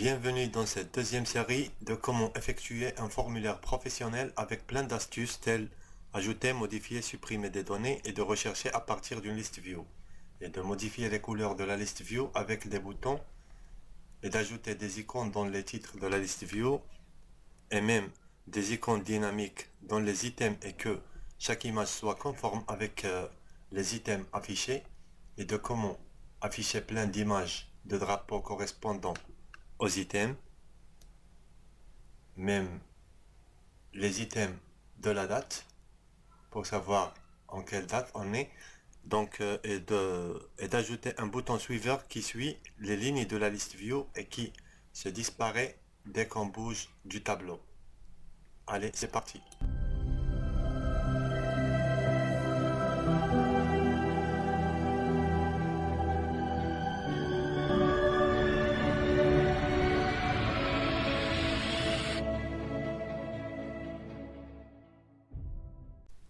Bienvenue dans cette deuxième série de comment effectuer un formulaire professionnel avec plein d'astuces telles ajouter, modifier, supprimer des données et de rechercher à partir d'une liste view et de modifier les couleurs de la liste view avec des boutons et d'ajouter des icônes dans les titres de la liste view et même des icônes dynamiques dans les items et que chaque image soit conforme avec les items affichés et de comment afficher plein d'images de drapeaux correspondant aux items, même les items de la date pour savoir en quelle date on est, donc et d'ajouter un bouton suiveur qui suit les lignes de la liste view et qui se disparaît dès qu'on bouge du tableau. Allez, c'est parti.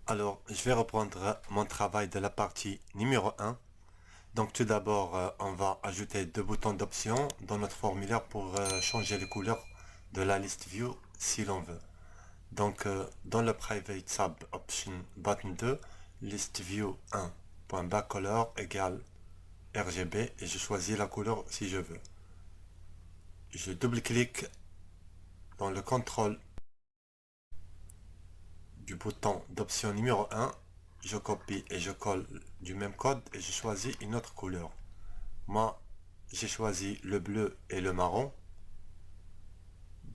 Alors, je vais reprendre mon travail de la partie numéro 1. Donc tout d'abord, on va ajouter deux boutons d'option dans notre formulaire pour changer les couleurs de la liste view si l'on veut. Donc dans le private sub option button 2, list view 1.backcolor égale RGB et je choisis la couleur si je veux. Je double-clique dans le contrôle du bouton d'option numéro 1, je copie et je colle du même code et je choisis une autre couleur. Moi, j'ai choisi le bleu et le marron.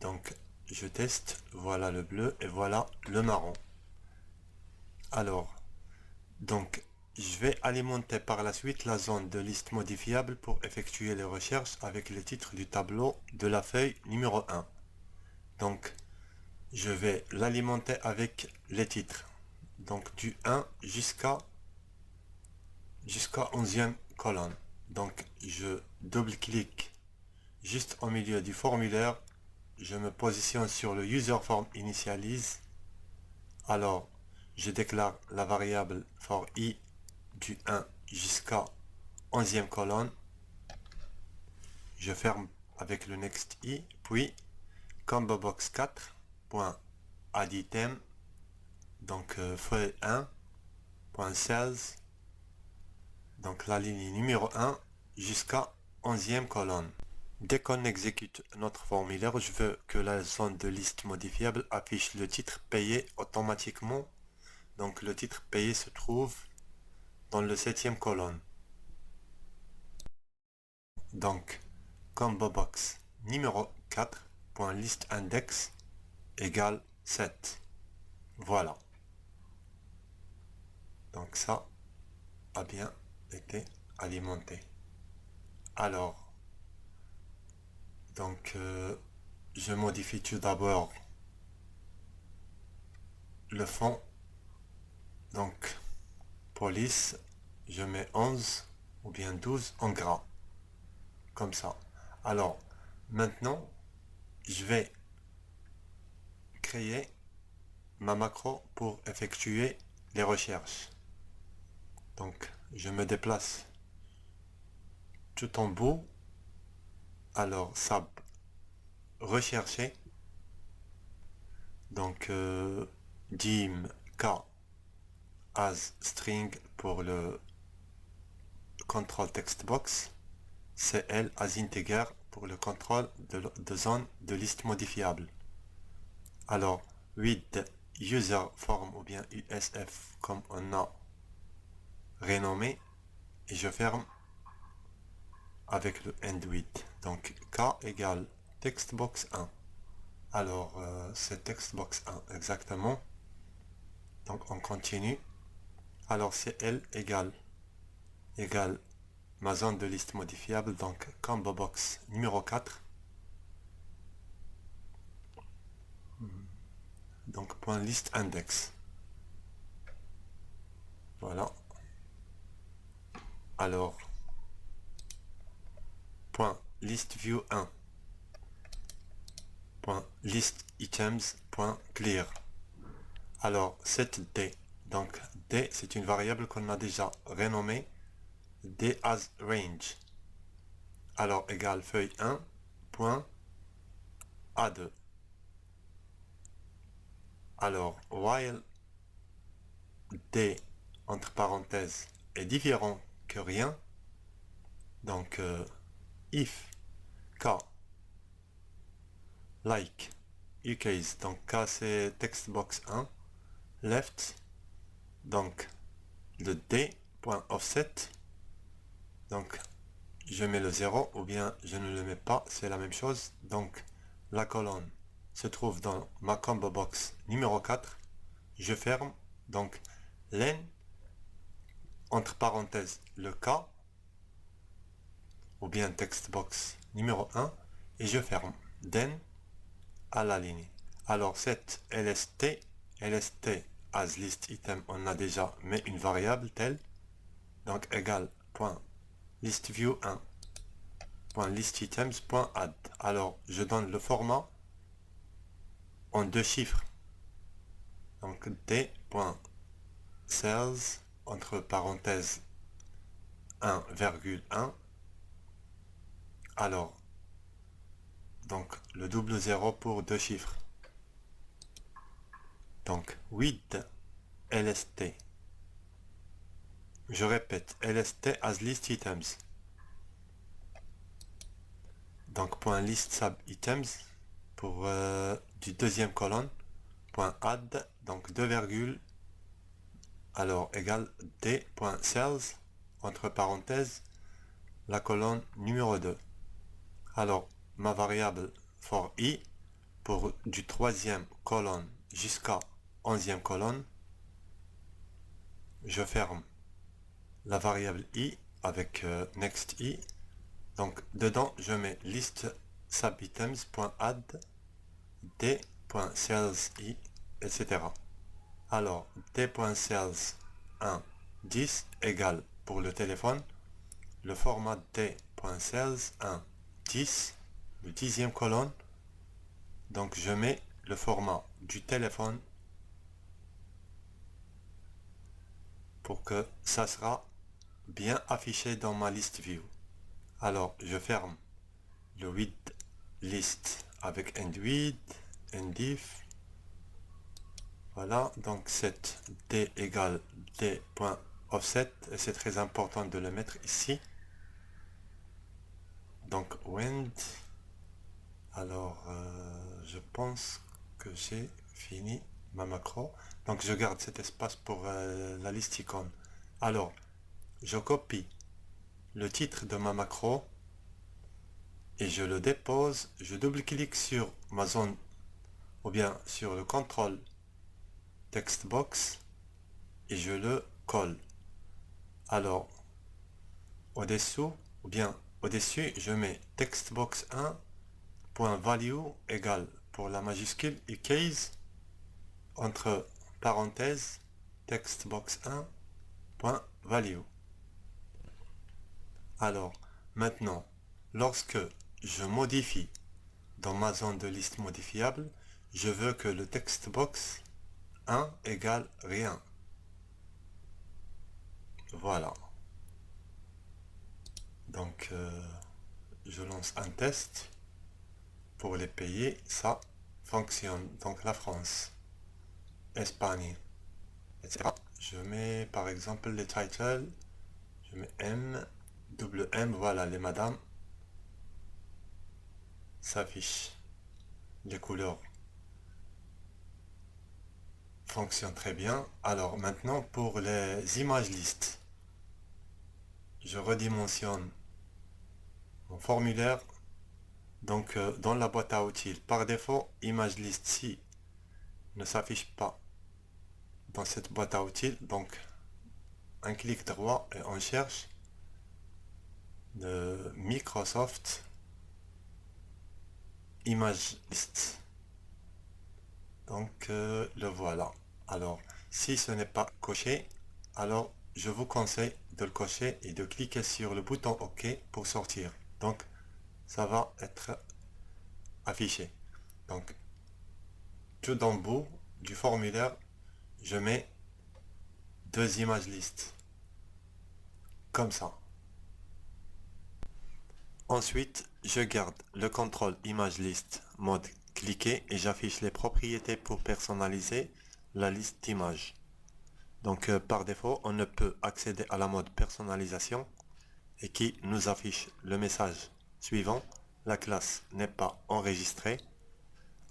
Donc, je teste. Voilà le bleu et voilà le marron. Alors, donc, je vais alimenter par la suite la zone de liste modifiable pour effectuer les recherches avec les titres du tableau de la feuille numéro 1. Donc, je vais l'alimenter avec les titres. Donc, du 1 jusqu'à 11e colonne. Donc, je double-clique juste au milieu du formulaire. Je me positionne sur le user form initialize. Alors, je déclare la variable for i du 1 jusqu'à 11e colonne. Je ferme avec le next i, puis combo box 4 add item, donc feuille 1.16, donc la ligne numéro 1 jusqu'à 11e colonne. Dès qu'on exécute notre formulaire, je veux que la zone de liste modifiable affiche le titre payé automatiquement. Donc le titre payé se trouve dans le 7e colonne. Donc combo box numéro 4.listIndex égale 7. Voilà. Donc ça a bien été alimenté. Alors, donc je modifie tout d'abord le fond. Donc police, je mets 11 ou bien 12 en gras. Comme ça. Alors, maintenant, je vais créer ma macro pour effectuer les recherches. Donc, je me déplace tout en bout. Alors, sub rechercher. Donc, dim k as string pour le control text box. CL as integer pour le contrôle de zone de liste modifiable. Alors, with user form ou bien USF comme on a renommé, et je ferme avec le end with. Donc k égale textbox 1. Alors, c'est textbox 1 exactement. Donc on continue. Alors CL égale ma zone de liste modifiable, donc combo box numéro 4. Donc point list index. Voilà. Alors point list view 1 point list items point clear. Alors cette d, donc d c'est une variable qu'on a déjà renommée d as range. Alors égale feuille 1 point A2. Alors, while D, entre parenthèses, est différent que rien, donc if K, like, ucase, donc K c'est textbox 1, left, donc le D.offset, donc je mets le 0 ou bien je ne le mets pas, c'est la même chose, donc la colonne se trouve dans ma combo box numéro 4, je ferme, donc len, entre parenthèses le K, ou bien textbox numéro 1, et je ferme, then, à la ligne. Alors cette lst as list item, on a déjà mis une variable telle, donc égale point list view 1 point list items point add. Alors je donne le format en 2 chiffres, donc d.cells entre parenthèses 1,1. alors donc le double 0 pour 2 chiffres, donc with lst, je répète, lst as list items, donc point list sub items pour du deuxième colonne, point add, donc 2 virgules, alors égale d.cells entre parenthèses la colonne numéro 2. Alors ma variable for i pour du troisième colonne jusqu'à 11e colonne, je ferme la variable i avec next i, donc dedans je mets list subitems.add d.cells i, etc. Alors d.cells 1 10 égale pour le téléphone le format d.cells 1 10, le 10e colonne, donc je mets le format du téléphone pour que ça sera bien affiché dans ma liste view. Alors je ferme le with list avec end with, endif. Voilà, donc cette d égale d.offset, et c'est très important de le mettre ici. Donc wend, alors je pense que j'ai fini ma macro, donc je garde cet espace pour la liste icône. Alors je copie le titre de ma macro et je le dépose, je double-clique sur ma zone ou bien sur le contrôle textbox et je le colle. Alors au-dessous ou bien au-dessus je mets textbox 1.value égale pour la majuscule ucase entre parenthèses textbox 1.value. Alors maintenant lorsque je modifie dans ma zone de liste modifiable, je veux que le textbox 1 égale rien. Voilà. Donc je lance un test pour les pays, ça fonctionne. Donc la France, Espagne, etc. Je mets par exemple les titles, je mets M, double M, voilà, les madames s'affichent. Les couleurs fonctionnent très bien. Alors maintenant pour les images listes, je redimensionne mon formulaire. Donc dans la boîte à outils, par défaut, image list si ne s'affiche pas dans cette boîte à outils, donc un clic droit et on cherche de Microsoft Image List. Donc le voilà. Alors si ce n'est pas coché, alors je vous conseille de le cocher et de cliquer sur le bouton OK pour sortir. Donc ça va être affiché. Donc tout en bout du formulaire, je mets 2 images listes. Comme ça. Ensuite, je garde le contrôle image list mode cliquer et j'affiche les propriétés pour personnaliser la liste d'images. Donc par défaut, on ne peut accéder à la mode personnalisation et qui nous affiche le message suivant: la classe n'est pas enregistrée.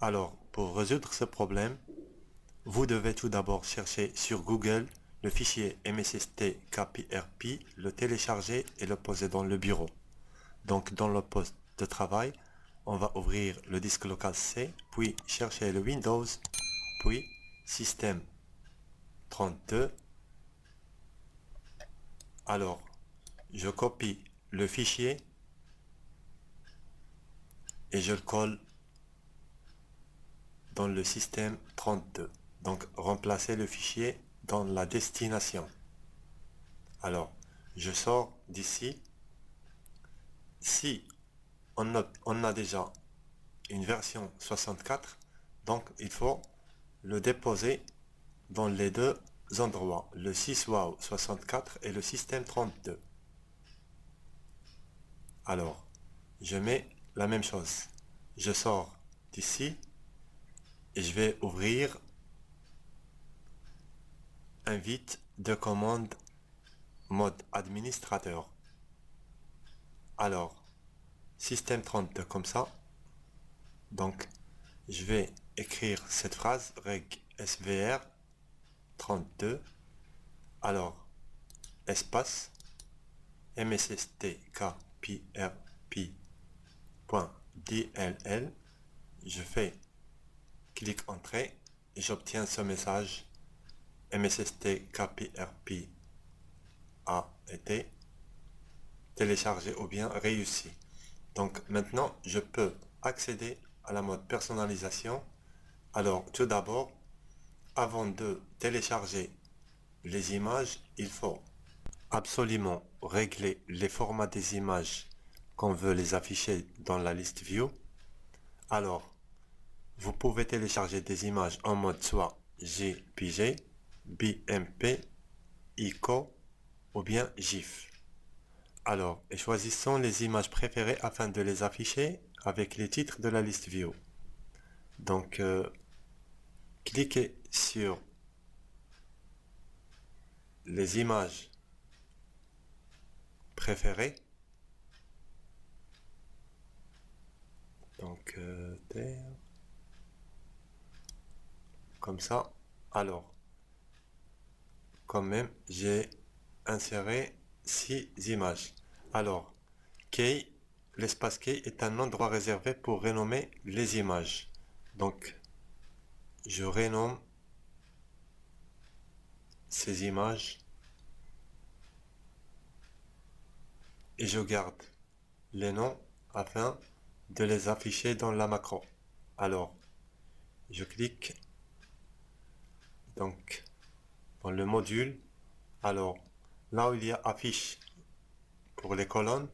Alors pour résoudre ce problème, vous devez tout d'abord chercher sur Google le fichier msst_kprp, le télécharger et le poser dans le bureau. Donc dans le poste de travail, on va ouvrir le disque local C, puis chercher le Windows, puis système 32. Alors, je copie le fichier et je le colle dans le système 32. Donc, remplacer le fichier dans la destination. Alors, je sors d'ici. Si on a déjà une version 64, donc il faut le déposer dans les deux endroits, le syswow 64 et le système 32. Alors, je mets la même chose. Je sors d'ici et je vais ouvrir invite de commande mode administrateur. Alors, système 32 comme ça. Donc, je vais écrire cette phrase reg svr 32. Alors, espace msstkrp.dll. Je fais clic entrée et j'obtiens ce message: msstkrp a été téléchargé ou bien réussi. Donc maintenant je peux accéder à la mode personnalisation. Alors tout d'abord, avant de télécharger les images, il faut absolument régler les formats des images qu'on veut les afficher dans la liste view. Alors vous pouvez télécharger des images en mode soit JPG, BMP, ICO ou bien GIF. Alors, et choisissons les images préférées afin de les afficher avec les titres de la liste view. Donc, cliquez sur les images préférées. Donc, comme ça. Alors, quand même, j'ai inséré 6 images. Alors, key, l'espace key est un endroit réservé pour renommer les images. Donc, je renomme ces images et je garde les noms afin de les afficher dans la macro. Alors, je clique donc dans le module. Alors, là où il y a affiche pour les colonnes,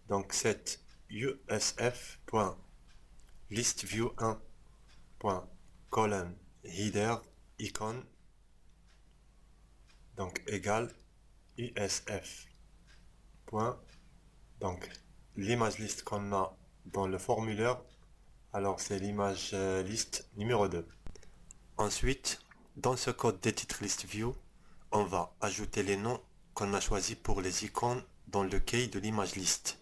donc c'est usf.listview1.colon header icon, donc égale usf. Donc l'image liste qu'on a dans le formulaire, alors c'est l'image liste numéro 2. Ensuite, dans ce code des titres list view, on va ajouter les noms qu'on a choisis pour les icônes dans le key de l'image liste.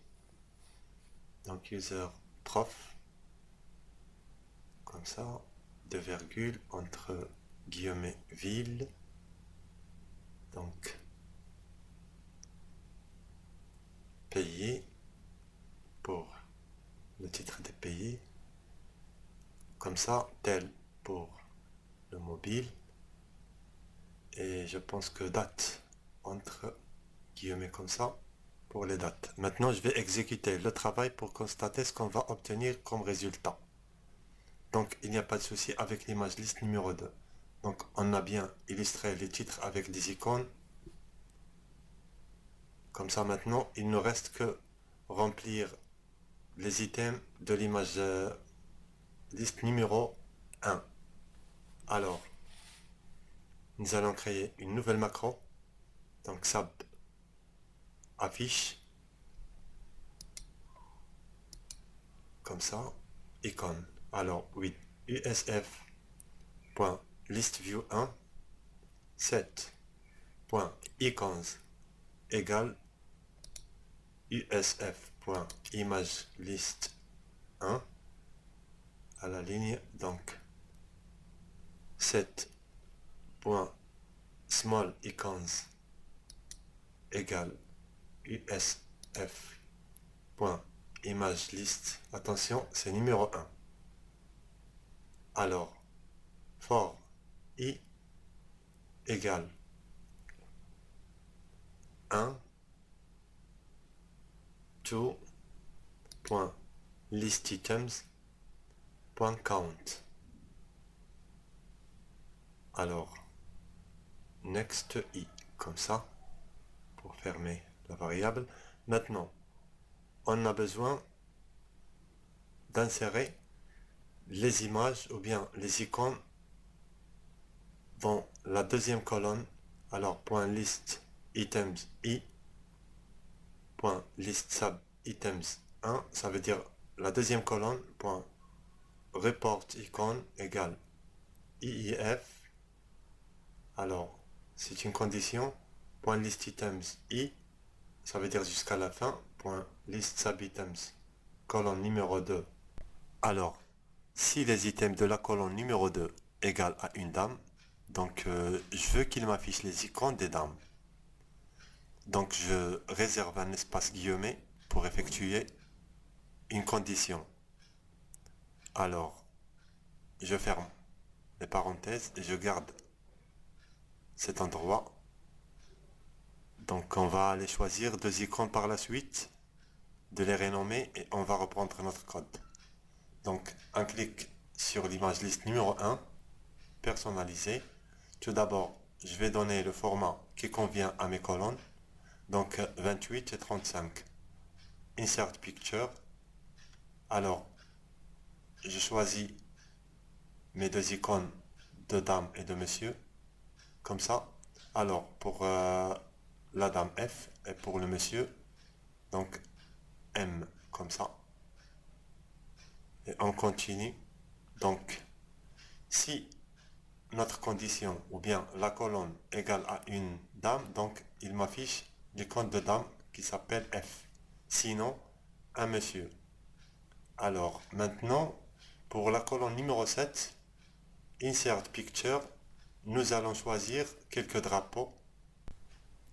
Donc user prof, comme ça, 2 virgules entre guillemets ville, donc payer pour le titre des payés, comme ça, tel pour le mobile, et je pense que date entre guillemets comme ça pour les dates. Maintenant je vais exécuter le travail pour constater ce qu'on va obtenir comme résultat. Donc il n'y a pas de souci avec l'image liste numéro 2. Donc on a bien illustré les titres avec des icônes. Comme ça maintenant il ne reste que remplir les items de l'image liste numéro 1. Alors nous allons créer une nouvelle macro. Donc sub affiche, comme ça, icône. Alors, with usf.listView1 set.icons égale usf.imageList1 à la ligne, donc set.smallIcons égale usf.imageList. Attention, c'est numéro 1. Alors, for i égale 1 2.listItems.count. Alors, next i, comme ça, pour fermer la variable. Maintenant, on a besoin d'insérer les images ou bien les icônes dans la deuxième colonne. Alors, .list items i, .list sub items 1, ça veut dire la deuxième colonne, .report icon égale iif. Alors, c'est une condition. .list items i, ça veut dire jusqu'à la fin. .list sub items, colonne numéro 2. Alors, si les items de la colonne numéro 2 égale à une dame, donc je veux qu'il m'affiche les icônes des dames. Donc je réserve un espace guillemets pour effectuer une condition. Alors, je ferme les parenthèses et je garde cet endroit. Donc on va aller choisir deux icônes par la suite, de les renommer et on va reprendre notre code. Donc un clic sur l'image liste numéro 1, personnalisé. Tout d'abord, je vais donner le format qui convient à mes colonnes. Donc 28 et 35. Insert Picture. Alors, je choisis mes deux icônes de dame et de monsieur. Comme ça. Alors, pour la dame F et pour le monsieur, donc M, comme ça. Et on continue. Donc, si notre condition ou bien la colonne égale à une dame, donc il m'affiche l'icône de dame qui s'appelle F. Sinon, un monsieur. Alors, maintenant, pour la colonne numéro 7, Insert Picture, nous allons choisir quelques drapeaux.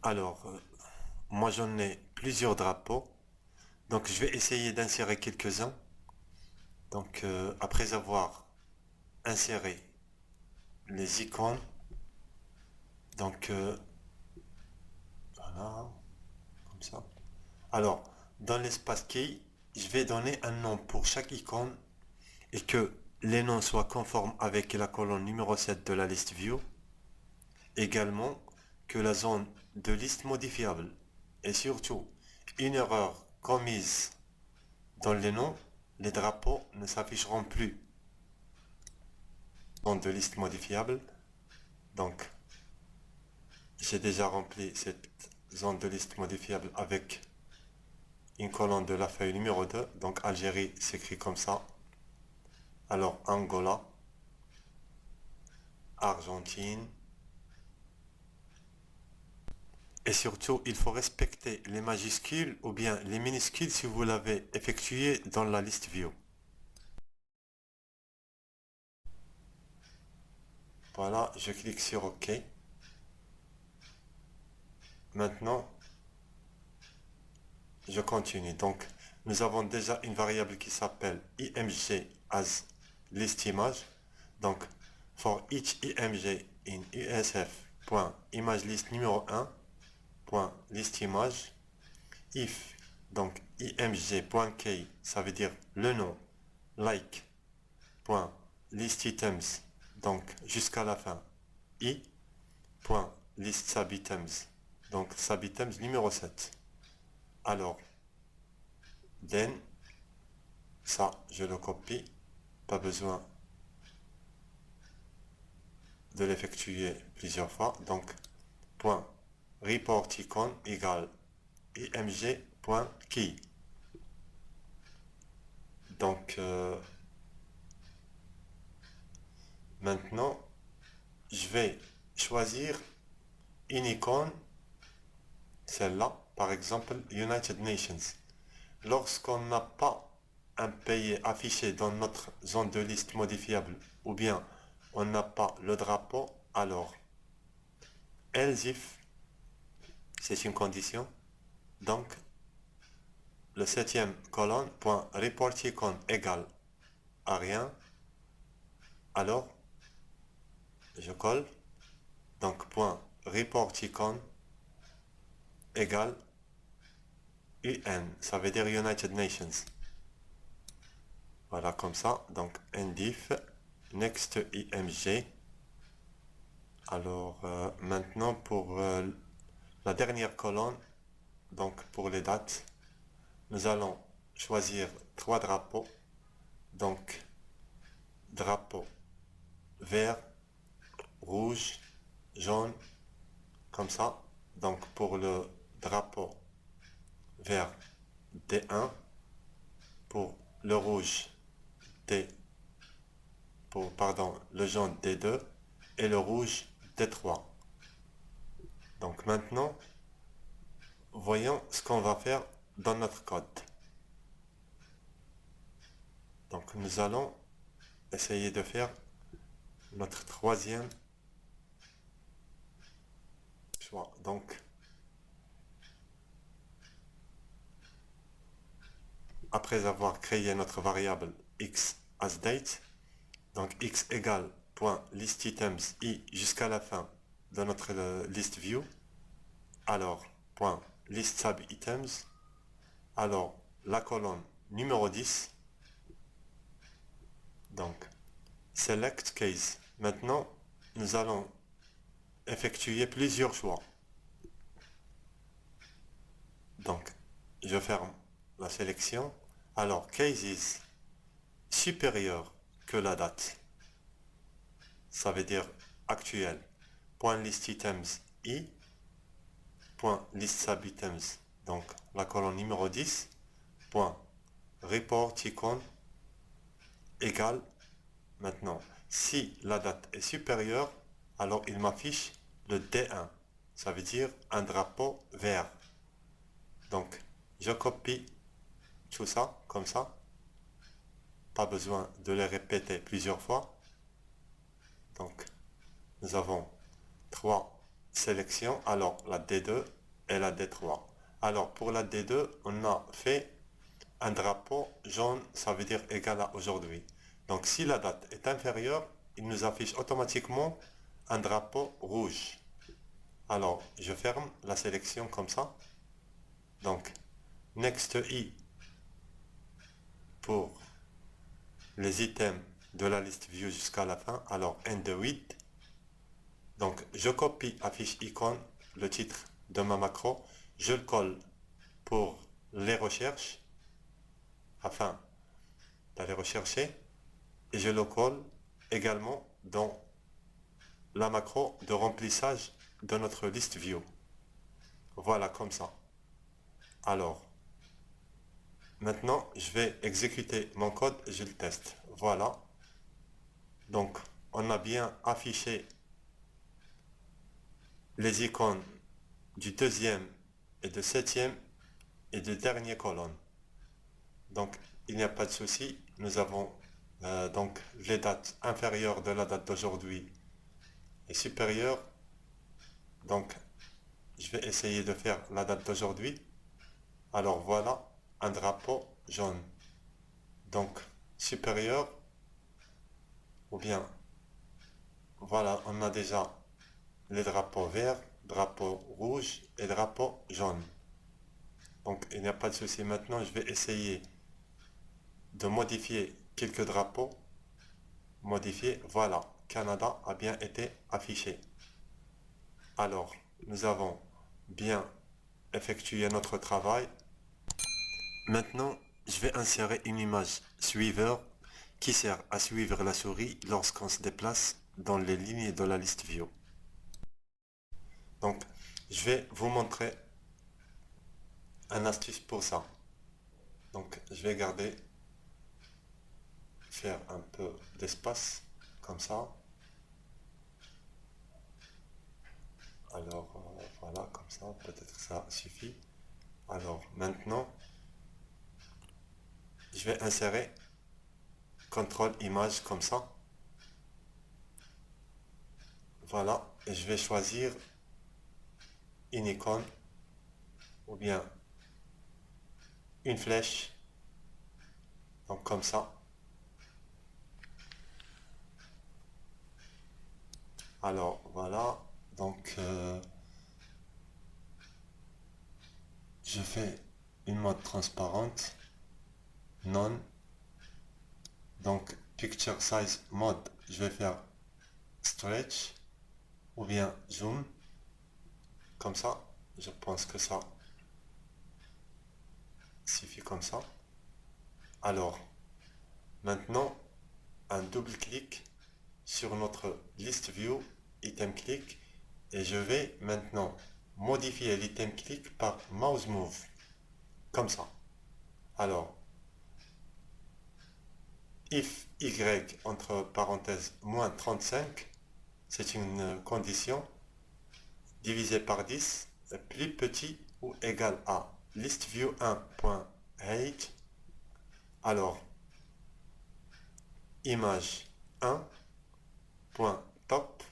Alors, moi j'en ai plusieurs drapeaux. Donc, je vais essayer d'insérer quelques-uns. Donc, après avoir inséré les icônes, donc, voilà, comme ça. Alors, dans l'espace key, je vais donner un nom pour chaque icône et que les noms soient conformes avec la colonne numéro 7 de la liste view. Également, que la zone de liste modifiable et surtout une erreur commise dans les noms, les drapeaux ne s'afficheront plus. Zone de liste modifiable. Donc, j'ai déjà rempli cette zone de liste modifiable avec une colonne de la feuille numéro 2. Donc, Algérie s'écrit comme ça. Alors, Angola, Argentine. Et surtout, il faut respecter les majuscules ou bien les minuscules si vous l'avez effectué dans la liste view. Voilà, je clique sur OK. Maintenant, je continue. Donc, nous avons déjà une variable qui s'appelle img as list image. Donc, for each img in usf.imageList numéro 1, list image, if, donc img.key, ça veut dire le nom, like, list items, donc jusqu'à la fin, list subitems, donc subitems numéro 7. Alors, then, ça, je le copie, pas besoin de l'effectuer plusieurs fois, donc, report icon égale img.key. Donc, Maintenant, je vais choisir une icône, celle-là, par exemple United Nations. Lorsqu'on n'a pas un pays affiché dans notre zone de liste modifiable, ou bien on n'a pas le drapeau, alors else if, c'est une condition, donc le septième colonne, point report icon égale à rien, alors je colle, donc point report icon égale UN, ça veut dire United Nations. Voilà, comme ça, donc ndif next img. Alors maintenant pour la dernière colonne, donc pour les dates, nous allons choisir 3 drapeaux, donc drapeau vert, rouge, jaune, comme ça. Donc pour le drapeau vert D1, pour le rouge D, le jaune D2 et le rouge D3. Donc maintenant, voyons ce qu'on va faire dans notre code. Donc nous allons essayer de faire notre troisième choix. Donc après avoir créé notre variable x as date, donc x égale point list items i jusqu'à la fin de notre list view, alors point list sub items, alors la colonne numéro 10, donc select case. Maintenant nous allons effectuer plusieurs choix. Donc je ferme la sélection. Alors cases supérieur que la date, ça veut dire actuel, point list items i, point list sub items, donc la colonne numéro 10, point report icon égale. Maintenant si la date est supérieure, alors il m'affiche le D1, ça veut dire un drapeau vert. Donc je copie tout ça comme ça, pas besoin de le répéter plusieurs fois. Donc nous avons 3 sélections, alors la D2 et la D3. Alors pour la D2, on a fait un drapeau jaune, ça veut dire égal à aujourd'hui. Donc si la date est inférieure, il nous affiche automatiquement un drapeau rouge. Alors je ferme la sélection comme ça. Donc next i pour les items de la liste view jusqu'à la fin, alors end with. Donc je copie affiche icône, le titre de ma macro, je le colle pour les recherches afin d'aller rechercher, et je le colle également dans la macro de remplissage de notre liste view. Voilà, comme ça. Alors maintenant je vais exécuter mon code, je le teste. Voilà, donc on a bien affiché les icônes du deuxième et de septième et de dernier colonne. Donc il n'y a pas de souci, nous avons donc les dates inférieures de la date d'aujourd'hui et supérieures. Donc je vais essayer de faire la date d'aujourd'hui. Alors voilà un drapeau jaune, donc supérieur, ou bien voilà, on a déjà les drapeaux verts, drapeau rouge et drapeau jaune. Donc il n'y a pas de souci. Maintenant je vais essayer de modifier quelques drapeaux. Modifier, voilà, Canada a bien été affiché. Alors nous avons bien effectué notre travail. Maintenant je vais insérer une image suiveur qui sert à suivre la souris lorsqu'on se déplace dans les lignes de la liste view. Donc je vais vous montrer un astuce pour ça. Donc je vais garder, faire un peu d'espace comme ça. Alors voilà, comme ça, peut-être que ça suffit. Alors maintenant, je vais insérer contrôle image comme ça. Voilà, et je vais choisir une icône ou bien une flèche, donc comme ça. Alors voilà, donc je fais une mode transparente, non, donc picture size mode, je vais faire stretch ou bien zoom, comme ça, je pense que ça suffit comme ça. Alors maintenant, un double clic sur notre list view, item click, et je vais maintenant modifier l'item click par mouse move, comme ça. Alors, if y entre parenthèses moins 35, c'est une condition, divisé par 10 est plus petit ou égal à listview 1.height. Alors, image 1.top,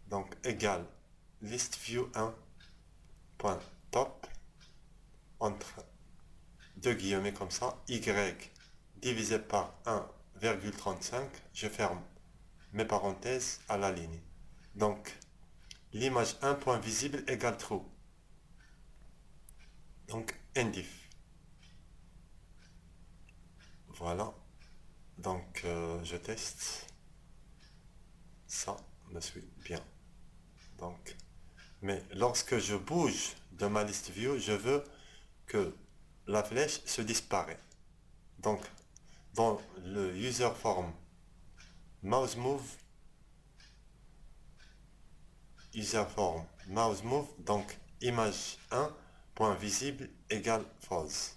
donc égal listview 1.top, entre deux guillemets comme ça, y divisé par 1,35, je ferme mes parenthèses à la ligne. Donc, l'image 1.visible égale true. Donc, indif. Voilà. Donc, je teste. Ça me suit bien. Donc, mais lorsque je bouge de ma list view, je veux que la flèche se disparaît. Donc, dans le user form mouse move, donc image 1 point visible égale false.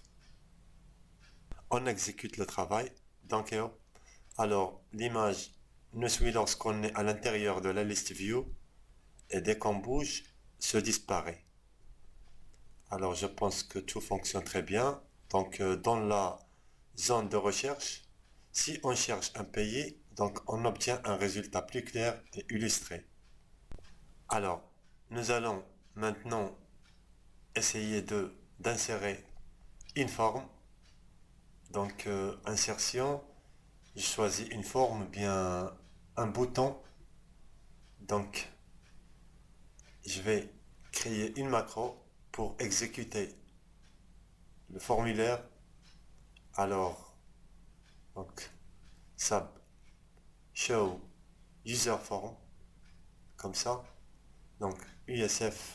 On exécute le travail. Donc, alors l'image ne suit lorsqu'on est à l'intérieur de la list view et dès qu'on bouge, se disparaît. Alors je pense que tout fonctionne très bien. Donc dans la zone de recherche, si on cherche un pays, donc on obtient un résultat plus clair et illustré. Alors, nous allons maintenant essayer d'insérer une forme. Donc insertion, je choisis une forme, bien un bouton. Donc je vais créer une macro pour exécuter le formulaire. Alors, donc, sub show user form, comme ça. Donc, usf.show.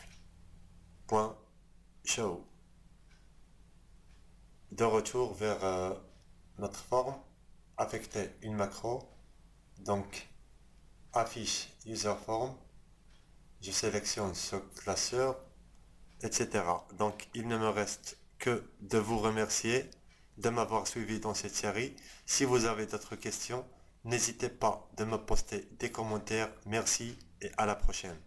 De retour vers notre forme, affecter une macro. Donc, affiche user form. Je sélectionne ce classeur, etc. Donc, il ne me reste que de vous remercier de m'avoir suivi dans cette série. Si vous avez d'autres questions, n'hésitez pas de me poster des commentaires. Merci et à la prochaine.